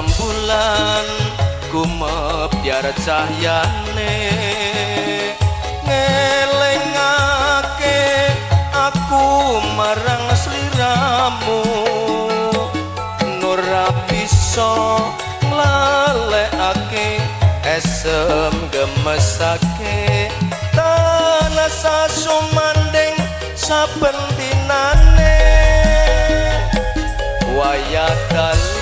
rembulan gumebyar cahyane ngelingake aku marang sliramu ora bisa nglalekake esem gemesake tanah sasumanding saben dinane wayah dalu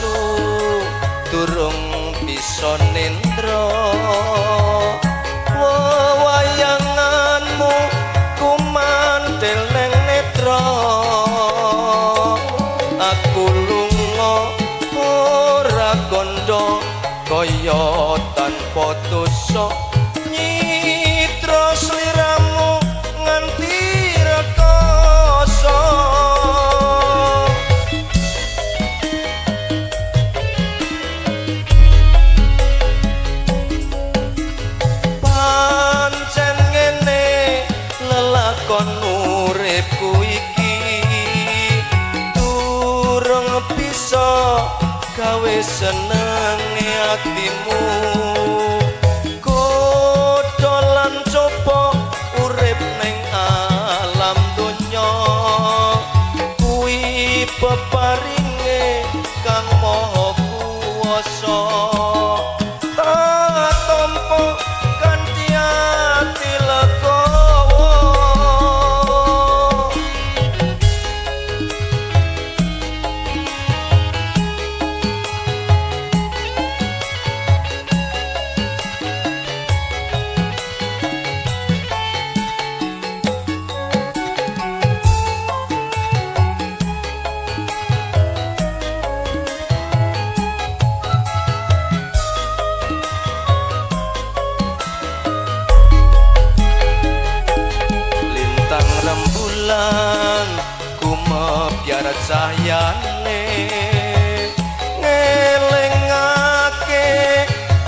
durung bisa nindra wewayanganmu kumantil neng netra aku lunga ora kandha kaya tanpa dosa nyitra sliramu nganti rekoso pancen ngene lelakon uripku iki durung bisa gawe seneng atimu kodolan coba urip ning alam donya kuwi peparinge kang maha kuwasa tak tampa kanthi ati legowo rembulan gumebyar cahyane ngelingake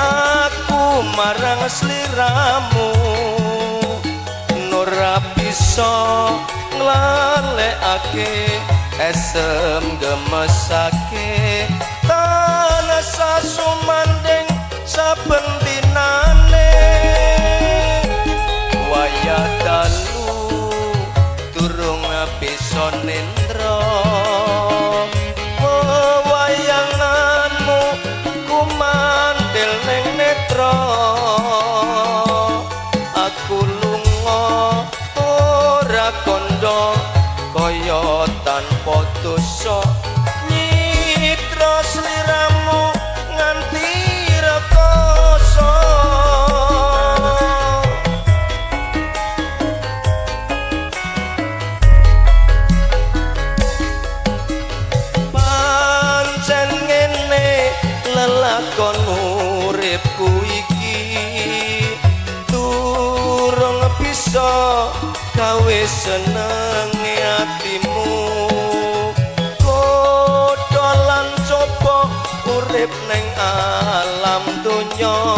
aku marang sliramu ora bisa nglalekake esem gemesake tanah sasumanding saben dinane wayah dalu durung bisa nindra wewayanganmu kumantil ning netra aku lunga ora kandha kaya tanpa dosa nyitra sliramu nganti rekoso lelakon uripku iki durung bisa gawe seneng atimu kodolan coba urip ning alam donya